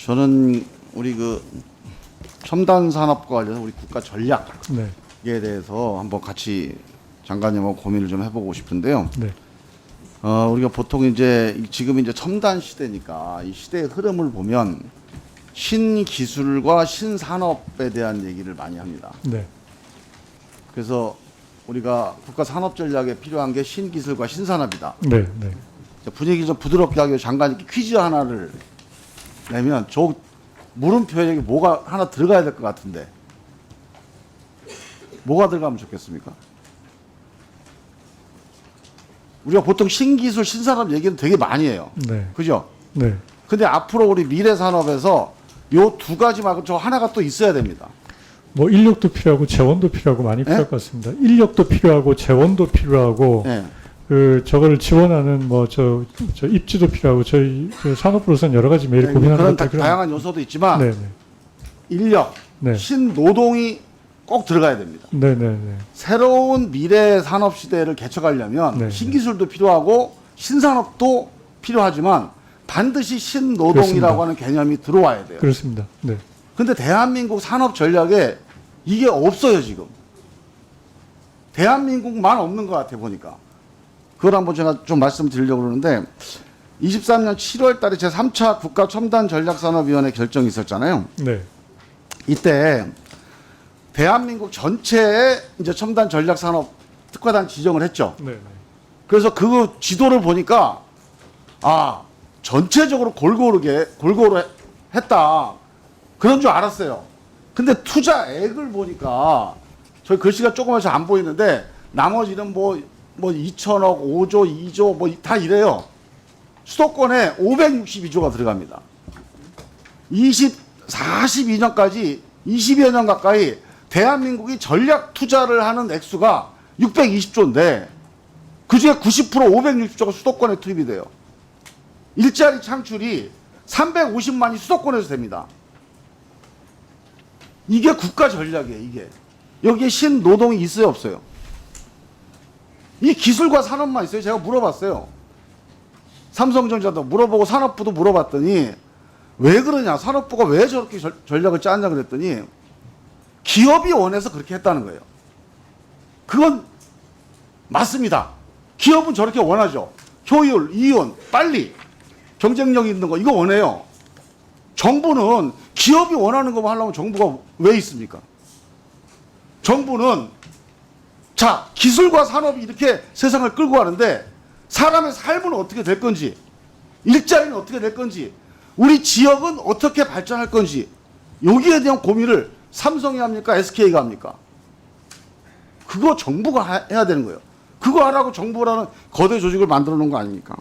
저는 우리 그 첨단 산업과 관련해서 우리 국가 전략에 네. 대해서 한번 같이 장관님하고 고민을 좀 해보고 싶은데요. 네. 우리가 보통 이제 지금 이제 첨단 시대니까 이 시대의 흐름을 보면 신기술과 신산업에 대한 얘기를 많이 합니다. 네. 그래서 우리가 국가 산업 전략에 필요한 게 신기술과 신산업이다. 네. 네. 분위기 좀 부드럽게 하기 위해 장관님께 퀴즈 하나를 내면 저 물음표에 뭐가 하나 들어가야 될 것 같은데 뭐가 들어가면 좋겠습니까? 우리가 보통 신기술, 신산업 얘기는 되게 많이 해요. 네. 그죠? 네. 근데 앞으로 우리 미래 산업에서 요 두 가지 말고 저 하나가 또 있어야 됩니다. 뭐 인력도 필요하고 재원도 필요하고 많이 필요할 것 같습니다. 인력도 필요하고 재원도 필요하고 예. 그 저걸 지원하는 뭐 저 입지도 필요하고 저희 그 산업부로서는 여러 가지 매일 고민하는 그런 것들 다양한 요소도 있지만 네. 네. 인력, 네. 신노동이 꼭 들어가야 됩니다. 네. 네. 네. 새로운 미래 산업 시대를 개척하려면 네. 신기술도 필요하고 신산업도 필요하지만 반드시 신노동이라고 그렇습니다. 하는 개념이 들어와야 돼요. 그렇습니다. 네. 근데 대한민국 산업 전략에 이게 없어요, 지금. 대한민국만 없는 것 같아 보니까. 그걸 한번 제가 좀 말씀드리려고 그러는데 23년 7월 달에 제3차 국가 첨단 전략산업위원회 결정이 있었잖아요. 네. 이때 대한민국 전체에 이제 첨단 전략산업 특화단 지정을 했죠. 네. 그래서 그 지도를 보니까 아 전체적으로 골고루 했다 그런 줄 알았어요. 근데 투자액을 보니까 저희 글씨가 조그마해서 안 보이는데 나머지는 뭐 2천억, 5조, 2조 뭐 다 이래요. 수도권에 562조가 들어갑니다. 42년까지 20여 년 가까이 대한민국이 전략 투자를 하는 액수가 620조인데 그중에 90% 560조가 수도권에 투입이 돼요. 일자리 창출이 350만이 수도권에서 됩니다. 이게 국가 전략이에요. 이게. 여기에 신노동이 있어요 없어요? 이 기술과 산업만 있어요. 제가 물어봤어요. 삼성전자도 물어보고 산업부도 물어봤더니 왜 그러냐, 산업부가 왜 저렇게 전략을 짰냐 그랬더니 기업이 원해서 그렇게 했다는 거예요. 그건 맞습니다. 기업은 저렇게 원하죠. 효율, 이윤, 빨리 경쟁력 있는 거 이거 원해요. 정부는 기업이 원하는 것만 하려면 정부가 왜 있습니까? 정부는 자 기술과 산업이 이렇게 세상을 끌고 가는데 사람의 삶은 어떻게 될 건지, 일자리는 어떻게 될 건지, 우리 지역은 어떻게 발전할 건지 여기에 대한 고민을 삼성이 합니까? SK가 합니까? 그거 정부가 해야 되는 거예요. 그거 하라고 정부라는 거대 조직을 만들어 놓은 거 아닙니까?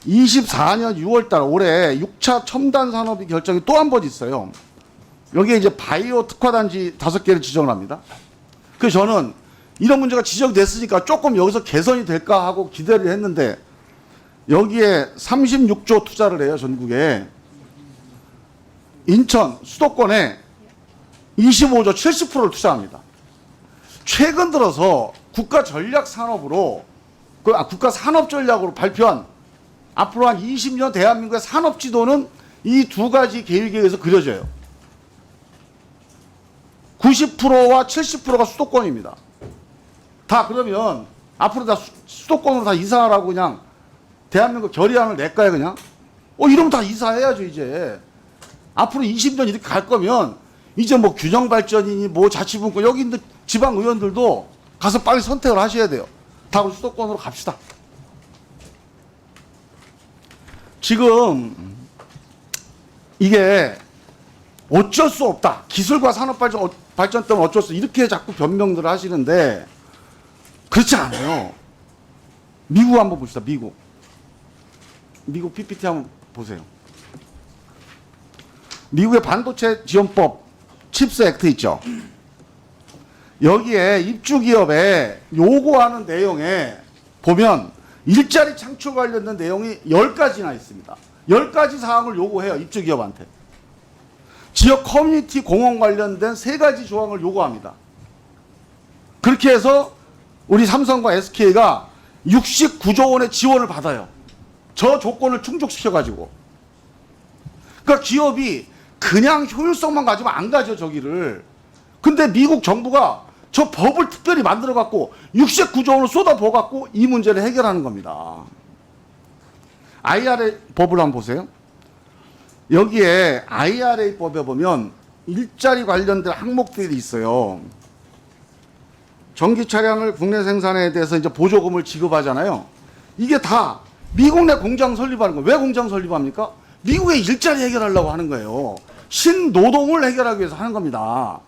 24년 6월 달 올해 6차 첨단 산업이 결정이 또 한 번 있어요. 여기에 이제 바이오 특화단지 5개를 지정을 합니다. 그래서 저는 이런 문제가 지적됐으니까 조금 여기서 개선이 될까 하고 기대를 했는데 여기에 36조 투자를 해요, 전국에. 인천, 수도권에 25조 70%를 투자합니다. 최근 들어서 국가 전략 산업으로, 국가 산업 전략으로 발표한 앞으로 한 20년 대한민국의 산업 지도는 이 두 가지 계획에 의해서 그려져요. 90%와 70%가 수도권입니다. 다 그러면 앞으로 다 수도권으로 다 이사하라고 그냥 대한민국 결의안을 낼까요, 그냥? 이러면 다 이사해야죠, 이제. 앞으로 20년 이렇게 갈 거면 이제 뭐 균형 발전이니 뭐 자치분권 여기 있는 지방 의원들도 가서 빨리 선택을 하셔야 돼요. 다 우리 수도권으로 갑시다. 지금 이게 어쩔 수 없다. 기술과 산업 발전 때문에 어쩔 수 없다. 이렇게 자꾸 변명들을 하시는데 그렇지 않아요. 미국 한번 봅시다. 미국 PPT 한번 보세요. 미국의 반도체 지원법 칩스 액트 있죠. 여기에 입주기업에 요구하는 내용에 보면 일자리 창출 관련된 내용이 10가지나 있습니다. 10가지 사항을 요구해요. 입주기업한테. 지역 커뮤니티 공헌 관련된 3가지 조항을 요구합니다. 그렇게 해서 우리 삼성과 SK가 69조 원의 지원을 받아요. 저 조건을 충족시켜가지고. 그러니까 기업이 그냥 효율성만 가지면 안 가죠, 저기를. 근데 미국 정부가 저 법을 특별히 만들어 갖고 69조 원을 쏟아부어 갖고 이 문제를 해결하는 겁니다. IRA 법을 한번 보세요. 여기에 IRA 법에 보면 일자리 관련된 항목들이 있어요. 전기 차량을 국내 생산에 대해서 이제 보조금을 지급하잖아요. 이게 다 미국 내 공장 설립하는 거예요. 왜 공장 설립합니까? 미국의 일자리 해결하려고 하는 거예요. 신노동을 해결하기 위해서 하는 겁니다.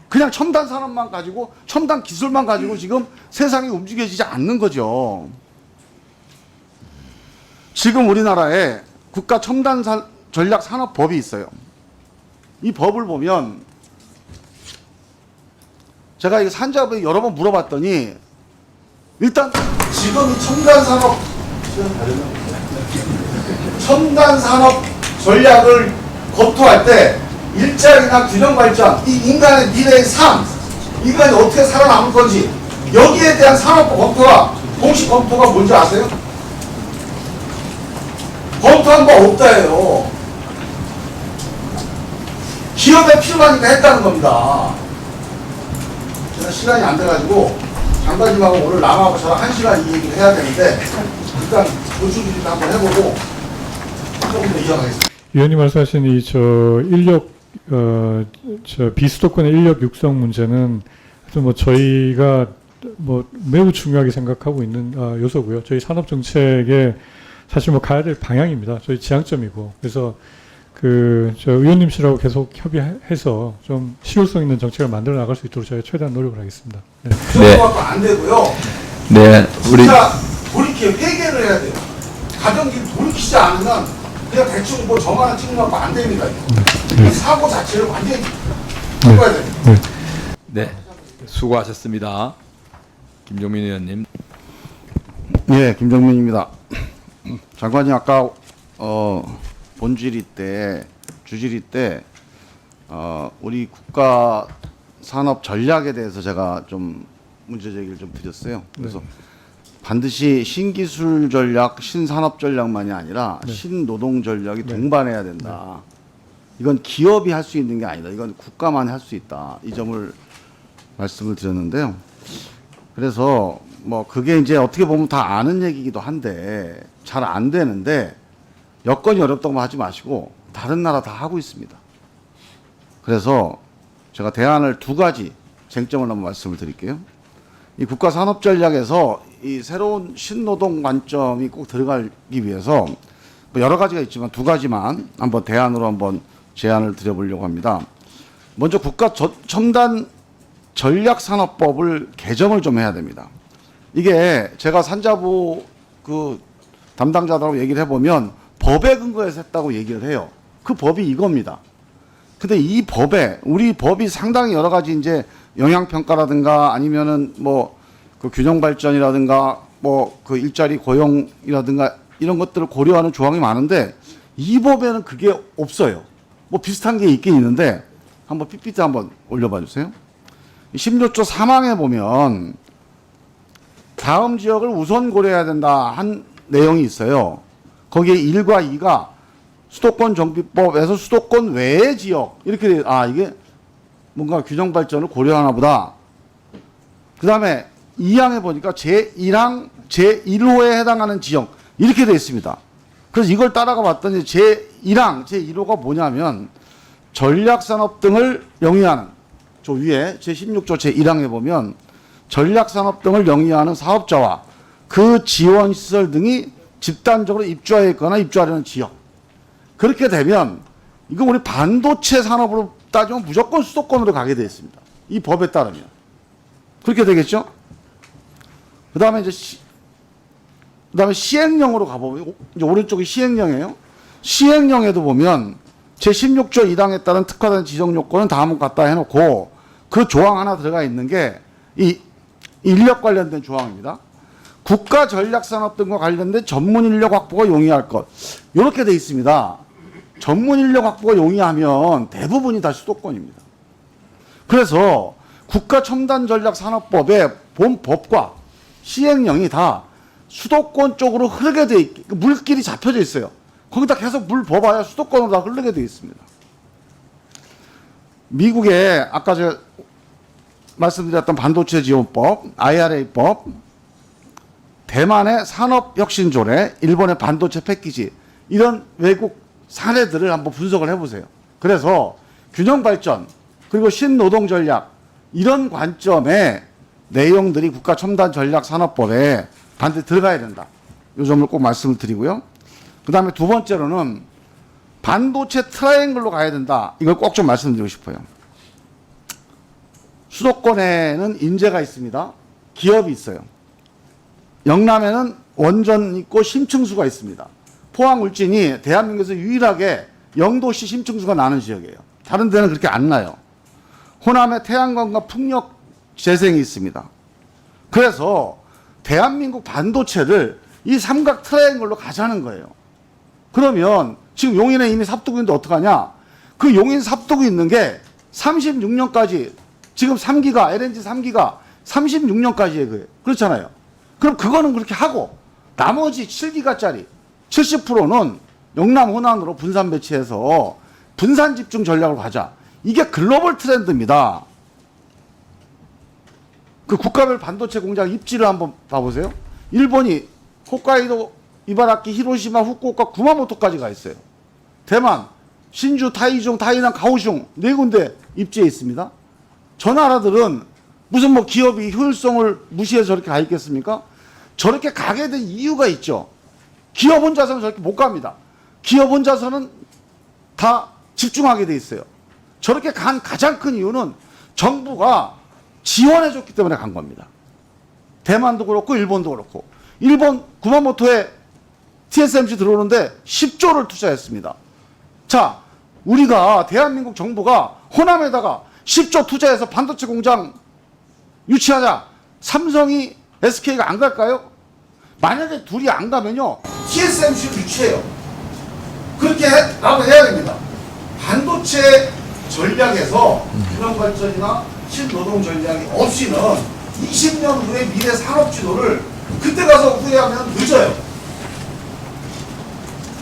그냥 첨단 산업만 가지고 첨단 기술만 가지고 지금 세상이 움직여지지 않는 거죠. 지금 우리나라에 국가 첨단 전략 산업법이 있어요. 이 법을 보면 제가 이 산자부에 여러 번 물어봤더니 일단 지금 이 첨단 산업 전략을 검토할 때 일자리나 균형 발전, 이 인간의 미래의 삶, 인간이 어떻게 살아남을 건지 여기에 대한 산업부 검토가 공식 검토가 뭔지 아세요? 검토한 거 없다예요. 기업에 필요하니까 했다는 겁니다. 제가 시간이 안 돼가지고 장관님하고 오늘 남하고 저랑 1시간 이 얘기를 해야 되는데 일단 조수기를 한번 해보고 조금 더 이어가겠습니다. 위원님 말씀하신 이 인력 비수도권의 인력 육성 문제는 하여튼 뭐 저희가 뭐 매우 중요하게 생각하고 있는 요소고요. 저희 산업 정책에 사실 뭐 가야 될 방향입니다. 저희 지향점이고. 그래서 의원님실하고 계속 협의해서 좀 실효성 있는 정책을 만들어 나갈 수 있도록 저희가 최대한 노력을 하겠습니다. 네. 네. 안 되고요. 네, 우리 진짜 회계를 해야 돼요. 가정길 돌이키지 않으면 그냥 대충 뭐 점 하나 찍는 거 안 됩니다. 이 사고 자체를 완전히 바꿔야 됩니다. 네, 수고하셨습니다. 김종민 의원님. 예, 김정민입니다. 장관님 아까 본질의 때 주질의 때 우리 국가 산업 전략에 대해서 제가 좀 문제 제기를 좀 드렸어요. 그래서 반드시 신기술 전략, 신산업 전략만이 아니라 신노동 전략이 동반해야 된다. 이건 기업이 할 수 있는 게 아니다. 이건 국가만 할 수 있다. 이 점을 말씀을 드렸는데요. 그래서 뭐 그게 이제 어떻게 보면 다 아는 얘기이기도 한데 잘 안 되는데 여건이 어렵다고 하지 마시고 다른 나라 다 하고 있습니다. 그래서 제가 대안을 두 가지 쟁점을 한번 말씀을 드릴게요. 이 국가 산업 전략에서 이 새로운 신노동 관점이 꼭 들어가기 위해서 뭐 여러 가지가 있지만 두 가지만 한번 대안으로 한번 제안을 드려보려고 합니다. 먼저 국가 첨단 전략 산업법을 개정을 좀 해야 됩니다. 이게 제가 산자부 담당자들하고 얘기를 해보면 법에 근거해서 했다고 얘기를 해요. 그 법이 이겁니다. 근데 이 법에 우리 법이 상당히 여러 가지 이제 영향평가라든가 아니면은 그 균형 발전이라든가 그 일자리 고용이라든가 이런 것들을 고려하는 조항이 많은데 이 법에는 그게 없어요. 뭐 비슷한 게 있긴 있는데 한번 PPT 한번 올려봐 주세요. 16조 3항에 보면 다음 지역을 우선 고려해야 된다 한 내용이 있어요. 거기에 1과 2가 수도권 정비법에서 수도권 외의 지역 이렇게 이게 뭔가 균형 발전을 고려하나 보다. 그 다음에 2항에 보니까 제1항 제1호에 해당하는 지역 이렇게 되어 있습니다. 그래서 이걸 따라가 봤더니 제1항 제1호가 뭐냐면 전략산업 등을 영위하는 저 위에 제16조 제1항에 보면 전략산업 등을 영위하는 사업자와 그 지원시설 등이 집단적으로 입주하여 있거나 입주하려는 지역. 그렇게 되면 이거 우리 반도체 산업으로 따지면 무조건 수도권으로 가게 되어 있습니다. 이 법에 따르면. 그렇게 되겠죠? 그 다음에 시행령으로 가보면, 이제 오른쪽이 시행령이에요. 시행령에도 보면 제16조 2항에 따른 특화된 지정 요건은 다음과 같다 해놓고 그 조항 하나 들어가 있는 게 이 인력 관련된 조항입니다. 국가 전략 산업 등과 관련된 전문 인력 확보가 용이할 것. 이렇게 돼 있습니다. 전문 인력 확보가 용이하면 대부분이 다 수도권입니다. 그래서 국가 첨단 전략 산업법의 본 법과 시행령이 다 수도권 쪽으로 흐르게 돼 있게 물길이 잡혀져 있어요. 거기다 계속 물 부어봐야 수도권으로 다 흐르게 되어 있습니다. 미국의 아까 제가 말씀드렸던 반도체 지원법, IRA법, 대만의 산업혁신조례, 일본의 반도체 패키지, 이런 외국 사례들을 한번 분석을 해보세요. 그래서 균형발전, 그리고 신노동 전략, 이런 관점의 내용들이 국가첨단전략산업법에 반드시 들어가야 된다. 이 점을 꼭 말씀을 드리고요. 그 다음에 두 번째로는 반도체 트라이앵글로 가야 된다. 이걸 꼭 좀 말씀드리고 싶어요. 수도권에는 인재가 있습니다. 기업이 있어요. 영남에는 원전 있고 심층수가 있습니다. 포항 울진이 대한민국에서 유일하게 영도시 심층수가 나는 지역이에요. 다른 데는 그렇게 안 나요. 호남에 태양광과 풍력 재생이 있습니다. 그래서 대한민국 반도체를 이 삼각 트라이앵글로 가자는 거예요. 그러면 지금 용인에 이미 삽두고 있는데 어떡하냐? 그 용인 삽두고 있는 게 36년까지 지금 3기가 LNG 3기가 36년까지의 거예요. 그렇잖아요. 그럼 그거는 그렇게 하고 나머지 7기가짜리 70%는 영남 호남으로 분산 배치해서 분산 집중 전략으로 가자. 이게 글로벌 트렌드입니다. 그 국가별 반도체 공장 입지를 한번 봐보세요. 일본이 홋카이도, 이바라키, 히로시마, 후쿠오카, 구마모토까지 가 있어요. 대만, 신주, 타이중, 타이난, 가오슝 네 군데 입지에 있습니다. 저 나라들은 무슨 뭐 기업이 효율성을 무시해서 저렇게 가 있겠습니까? 저렇게 가게 된 이유가 있죠. 기업 혼자서는 저렇게 못 갑니다. 기업 혼자서는 다 집중하게 돼 있어요. 저렇게 간 가장 큰 이유는 정부가 지원해줬기 때문에 간 겁니다. 대만도 그렇고 일본도 그렇고. 일본 구마모토에 TSMC 들어오는데 10조를 투자했습니다. 자, 우리가 대한민국 정부가 호남에다가 10조 투자해서 반도체 공장 유치하자. 삼성이 SK가 안 갈까요? 만약에 둘이 안 가면요, TSMC를 유치해요. 그렇게 나도 해야 됩니다. 반도체 전략에서 균형발전이나 신노동 전략이 없이는 20년 후의 미래 산업 지도를 그때 가서 후회하면 늦어요.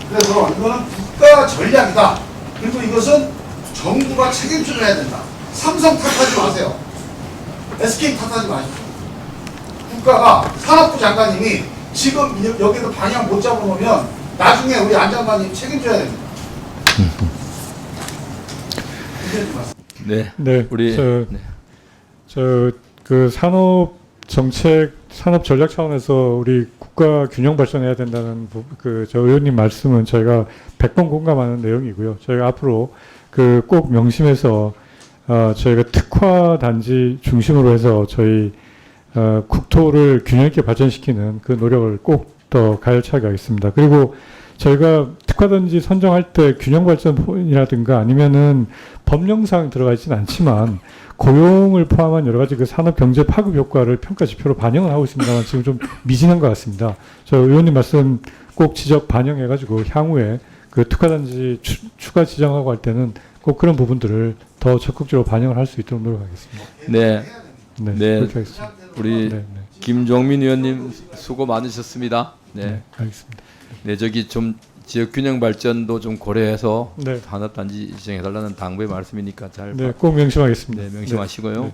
그래서 이거는 국가 전략이다. 그리고 이것은 정부가 책임져야 해야 된다. 삼성 탓하지 마세요. SK 탓하지 마십시오. 국가가 산업부 장관님이 지금 여기도 방향 못 잡아놓으면 나중에 우리 안 장관님 책임져야 됩니다. 네. 네, 우리 그 산업 정책, 산업 전략 차원에서 우리 국가 균형 발전해야 된다는 저 의원님 말씀은 저희가 100번 공감하는 내용이고요. 저희가 앞으로 그 꼭 명심해서 저희가 특화 단지 중심으로 해서 저희 국토를 균형 있게 발전시키는 그 노력을 꼭 더 가열차게 하겠습니다. 그리고 저희가 특화단지 선정할 때 균형 발전이라든가 아니면은 법령상 들어가 있지는 않지만 고용을 포함한 여러 가지 그 산업 경제 파급 효과를 평가 지표로 반영을 하고 있습니다만 지금 좀 미진한 것 같습니다. 저 의원님 말씀 꼭 지적 반영해가지고 향후에 그 특화단지 추가 지정하고 할 때는 꼭 그런 부분들을 더 적극적으로 반영을 할 수 있도록 노력하겠습니다. 네. 네, 네. 그렇게 하겠습니다. 우리 네. 김종민 의원님 수고 많으셨습니다. 네. 네, 알겠습니다. 네, 저기 좀 지역 균형 발전도 좀 고려해서 네. 산업단지 지정해달라는 당부의 말씀이니까 잘 네, 꼭 명심하겠습니다. 네, 명심하시고요. 네.